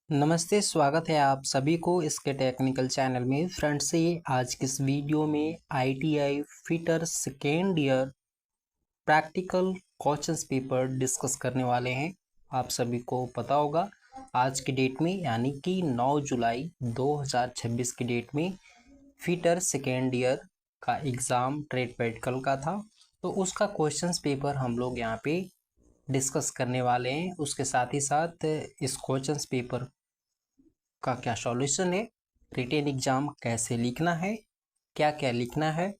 नमस्ते, स्वागत है आप सभी को इसके टेक्निकल चैनल में। फ्रेंड्स, ये आज की इस वीडियो में ITI fitter second year practical questions paper discuss करने वाले हैं। आप सभी को पता होगा आज की डेट में यानी कि 9 जुलाई 2026 की डेट में फिटर सेकेंड ईयर का एग्ज़ाम ट्रेड प्रैक्टिकल का था, तो उसका क्वेश्चंस पेपर हम लोग यहाँ पे डिस्कस करने वाले हैं। उसके साथ ही साथ इस क्वेश्चंस पेपर का क्या सॉल्यूशन है, रिटेन एग्जाम कैसे लिखना है, क्या क्या लिखना है,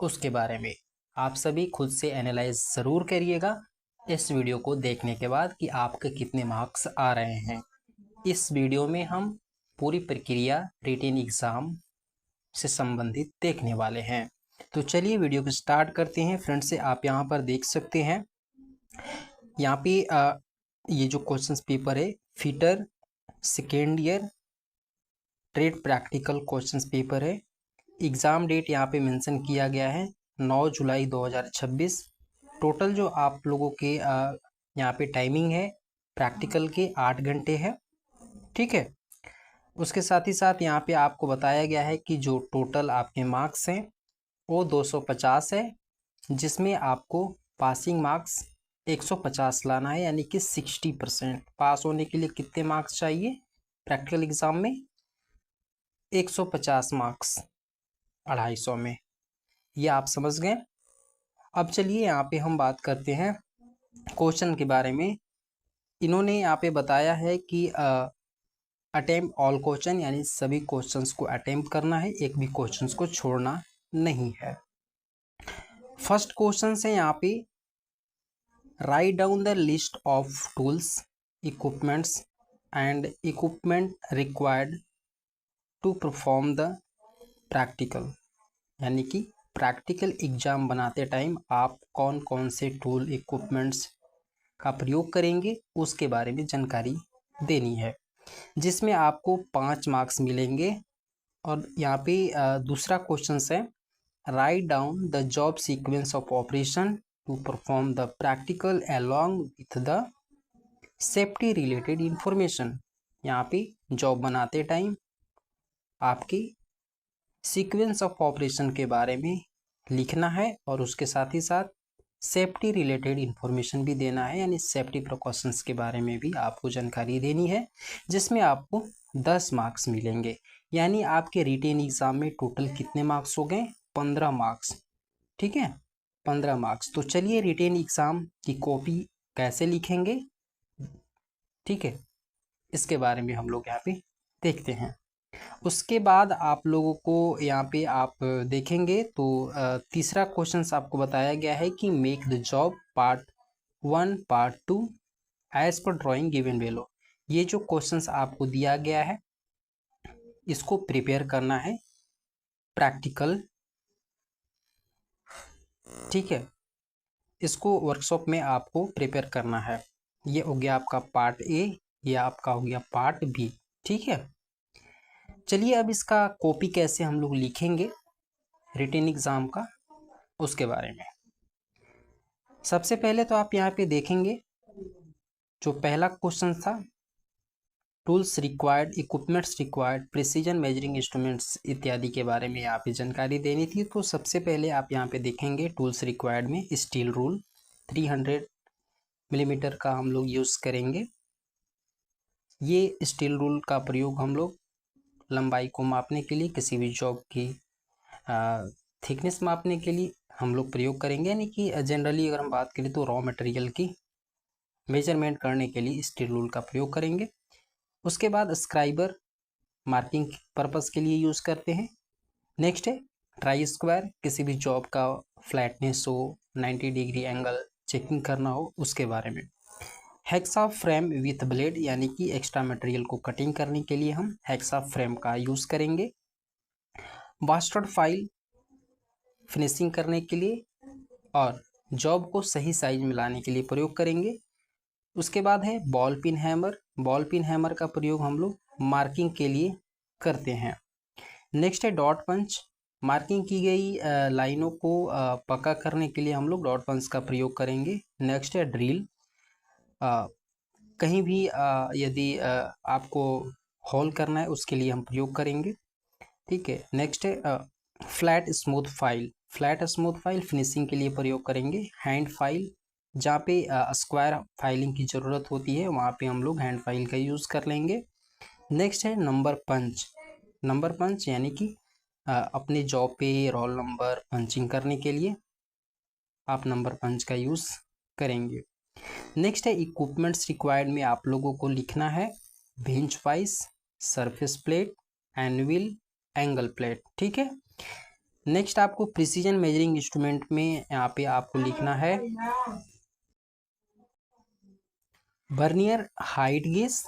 उसके बारे में आप सभी खुद से एनालाइज ज़रूर करिएगा इस वीडियो को देखने के बाद कि आपके कितने मार्क्स आ रहे हैं। इस वीडियो में हम पूरी प्रक्रिया रिटेन एग्ज़ाम से संबंधित देखने वाले हैं। तो चलिए वीडियो को स्टार्ट करते हैं। फ्रेंड्स, से आप यहाँ पर देख सकते हैं, यहाँ पे ये जो क्वेश्चंस पेपर है fitter second year trade practical questions paper है। एग्ज़ाम डेट यहाँ पे मेंशन किया गया है 9 जुलाई 2026। टोटल जो आप लोगों के यहाँ पे टाइमिंग है प्रैक्टिकल के 8 घंटे है, ठीक है। उसके साथ ही साथ यहाँ पे आपको बताया गया है कि जो टोटल आपके मार्क्स हैं वो 250 है, जिसमें आपको पासिंग मार्क्स 150 लाना है, यानी कि 60%। पास होने के लिए कितने मार्क्स चाहिए प्रैक्टिकल एग्ज़ाम में? 150 मार्क्स 250 में, ये आप समझ गए। अब चलिए यहाँ पे हम बात करते हैं क्वेश्चन के बारे में। इन्होंने यहाँ पे बताया है कि अटेम्प्ट ऑल क्वेश्चन, यानी सभी क्वेश्चंस को अटेम्प्ट करना है, एक भी क्वेश्चंस को छोड़ना नहीं है। फर्स्ट क्वेश्चन है यहाँ पे, write down the list of tools, equipments and equipment required to perform the practical, यानी कि प्रैक्टिकल एग्जाम बनाते टाइम आप कौन कौन से टूल इक्विपमेंट्स का प्रयोग करेंगे उसके बारे में जानकारी देनी है, जिसमें आपको 5 मार्क्स मिलेंगे। और यहाँ पे दूसरा क्वेश्चन है, write down the job sequence of operation to perform the practical along with the safety related information. यहाँ पे जॉब बनाते टाइम आपकी सीक्वेंस ऑफ ऑपरेशन के बारे में लिखना है और उसके साथ ही साथ सेफ्टी रिलेटेड इंफॉर्मेशन भी देना है, यानी सेफ्टी प्रिकॉशंस के बारे में भी आपको जानकारी देनी है, जिसमें आपको 10 मार्क्स मिलेंगे। यानी आपके रिटेन एग्जाम में टोटल कितने मार्क्स हो गए? 15 मार्क्स, ठीक है, 15 मार्क्स। तो चलिए रिटेन एग्जाम की कॉपी कैसे लिखेंगे, ठीक है, इसके बारे में हम लोग यहाँ पे देखते हैं। उसके बाद आप लोगों को यहाँ पे आप देखेंगे तो तीसरा क्वेश्चन आपको बताया गया है कि make the job part 1 part 2 as per drawing given below. ये जो क्वेश्चंस आपको दिया गया है इसको प्रिपेयर करना है प्रैक्टिकल, ठीक है, इसको वर्कशॉप में आपको प्रिपेयर करना है। ये हो गया आपका पार्ट ए, ये आपका हो गया पार्ट बी, ठीक है। चलिए अब इसका कॉपी कैसे हम लोग लिखेंगे रिटेन एग्जाम का, उसके बारे में। सबसे पहले तो आप यहाँ पे देखेंगे जो पहला क्वेश्चन था, tools required, equipments required, precision measuring instruments इत्यादि के बारे में यहाँ पे जानकारी देनी थी। तो सबसे पहले आप यहाँ पे देखेंगे टूल्स रिक्वायर्ड में स्टील रूल 300 मिलीमीटर का हम लोग यूज़ करेंगे। ये स्टील रूल का प्रयोग हम लोग लंबाई को मापने के लिए, किसी भी जॉब की थिकनेस मापने के लिए हम लोग प्रयोग करेंगे, यानी कि जनरली अगर हम बात करें तो रॉ मटेरियल की मेजरमेंट करने के लिए स्टील रूल का प्रयोग करेंगे। उसके बाद स्क्राइबर मार्किंग पर्पस के लिए यूज़ करते हैं। नेक्स्ट है ट्राई स्क्वायर, किसी भी जॉब का फ्लैटनेस हो, 90 डिग्री एंगल चेकिंग करना हो, उसके बारे में। हेक्सा फ्रेम विथ ब्लेड, यानी कि एक्स्ट्रा मटेरियल को कटिंग करने के लिए हम हेक्सा फ्रेम का यूज़ करेंगे। बास्टर्ड फाइल फिनिशिंग करने के लिए और जॉब को सही साइज में लाने के लिए प्रयोग करेंगे। उसके बाद है ball pin hammer, ball pin hammer का प्रयोग हम लोग मार्किंग के लिए करते हैं। नेक्स्ट है डॉट पंच, मार्किंग की गई लाइनों को पक्का करने के लिए हम लोग डॉट पंच का प्रयोग करेंगे। नेक्स्ट है ड्रिल, कहीं भी यदि आपको हॉल करना है उसके लिए हम प्रयोग करेंगे। ठीक है, नेक्स्ट है flat smooth file. Flat smooth file finishing के लिए प्रयोग करेंगे। हैंड फाइल, जहाँ पे स्क्वायर फाइलिंग की ज़रूरत होती है वहाँ पे हम लोग हैंड फाइल का यूज़ कर लेंगे। नेक्स्ट है नंबर पंच। नंबर पंच यानी कि अपने जॉब पे रोल नंबर पंचिंग करने के लिए आप नंबर पंच का यूज़ करेंगे। नेक्स्ट है इक्विपमेंट्स रिक्वायर्ड में आप लोगों को लिखना है bench vice, surface plate, anvil, angle plate. ठीक है, नेक्स्ट आपको प्रिसीजन मेजरिंग इंस्ट्रूमेंट में यहाँ पे आपको लिखना है vernier height gauge,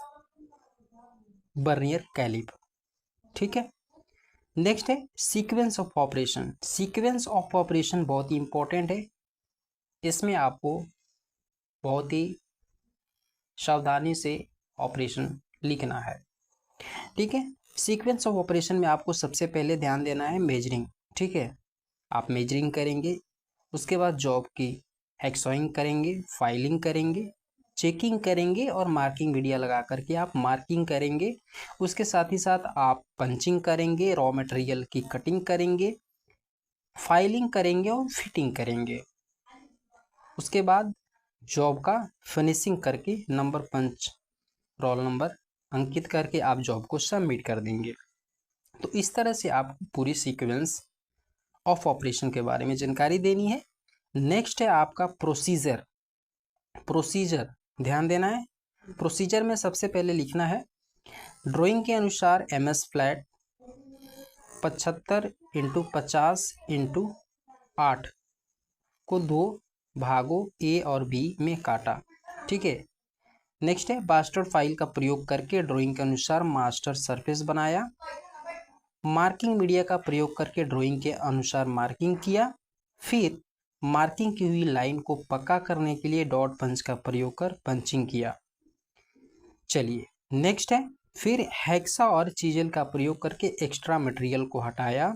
vernier caliper. ठीक है, नेक्स्ट है sequence of operation. Sequence of operation बहुत ही इंपॉर्टेंट है, इसमें आपको बहुत ही सावधानी से ऑपरेशन लिखना है। ठीक है, सीक्वेंस ऑफ ऑपरेशन में आपको सबसे पहले ध्यान देना है मेजरिंग। ठीक है, आप मेजरिंग करेंगे, उसके बाद जॉब की हेक्सॉइंग करेंगे, फाइलिंग करेंगे, चेकिंग करेंगे और मार्किंग मीडिया लगा करके आप मार्किंग करेंगे। उसके साथ ही साथ आप पंचिंग करेंगे, रॉ मटेरियल की कटिंग करेंगे, फाइलिंग करेंगे और फिटिंग करेंगे। उसके बाद जॉब का फिनिशिंग करके नंबर पंच रोल नंबर अंकित करके आप जॉब को सबमिट कर देंगे। तो इस तरह से आपको पूरी सीक्वेंस ऑफ ऑपरेशन के बारे में जानकारी देनी है। नेक्स्ट है आपका प्रोसीजर। प्रोसीजर ध्यान देना है। प्रोसीजर में सबसे पहले लिखना है ड्राइंग के अनुसार MS फ्लैट 75 इंटू 50 इंटू 8 को 2 भागों A और B में काटा। ठीक है, नेक्स्ट है मास्टर फाइल का प्रयोग करके ड्राइंग के अनुसार मास्टर सरफेस बनाया। मार्किंग मीडिया का प्रयोग करके ड्राइंग के अनुसार मार्किंग किया। फिर मार्किंग की हुई लाइन को पक्का करने के लिए डॉट पंच का प्रयोग कर पंचिंग किया। चलिए नेक्स्ट है फिर हेक्सा और चीजल का प्रयोग करके एक्स्ट्रा मटेरियल को हटाया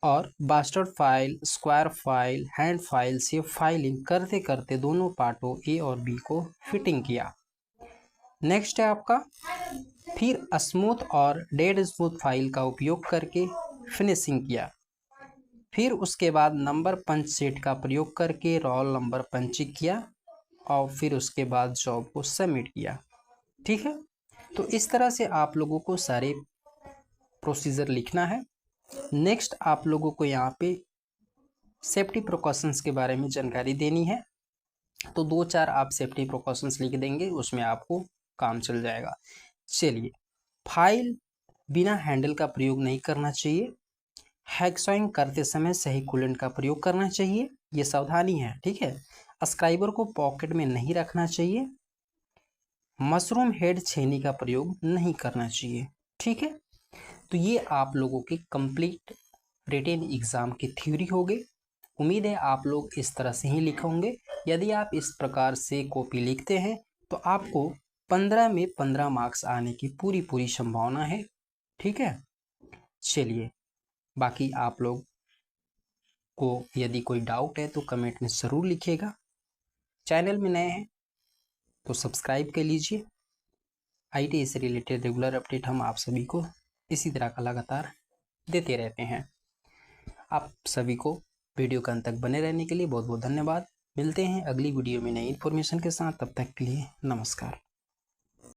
और bastard file, square file, hand file से फाइलिंग करते करते दोनों पार्टों A और B को फिटिंग किया। नेक्स्ट है आपका फिर स्मूथ और डेड स्मूथ फाइल का उपयोग करके फिनिशिंग किया। फिर उसके बाद नंबर पंच सेट का प्रयोग करके रोल नंबर पंचिंग किया और फिर उसके बाद जॉब को सबमिट किया। ठीक है, तो इस तरह से आप लोगों को सारे प्रोसीजर लिखना है। नेक्स्ट आप लोगों को यहाँ पे सेफ्टी प्रिकॉशंस के बारे में जानकारी देनी है, तो 2-4 आप सेफ्टी प्रिकॉशंस लिख देंगे, उसमें आपको काम चल जाएगा। चलिए, फाइल बिना हैंडल का प्रयोग नहीं करना चाहिए। हैक्सॉइंग करते समय सही कूलेंट का प्रयोग करना चाहिए, ये सावधानी है। ठीक है, स्क्राइबर को पॉकेट में नहीं रखना चाहिए। मशरूम हेड छेनी का प्रयोग नहीं करना चाहिए। ठीक है, तो ये आप लोगों के कंप्लीट रिटेन एग्जाम की थ्योरी हो गई। उम्मीद है आप लोग इस तरह से ही लिखोगे। यदि आप इस प्रकार से कॉपी लिखते हैं तो आपको 15 में 15 मार्क्स आने की पूरी संभावना है। ठीक है, चलिए, बाकी आप लोग को यदि कोई डाउट है तो कमेंट में ज़रूर लिखिएगा। चैनल में नए हैं तो सब्सक्राइब कर लीजिए। IT से रिलेटेड रेगुलर अपडेट हम आप सभी को इसी तरह का लगातार देते रहते हैं। आप सभी को वीडियो के अंत तक बने रहने के लिए बहुत बहुत धन्यवाद। मिलते हैं अगली वीडियो में नई इन्फॉर्मेशन के साथ, तब तक के लिए नमस्कार।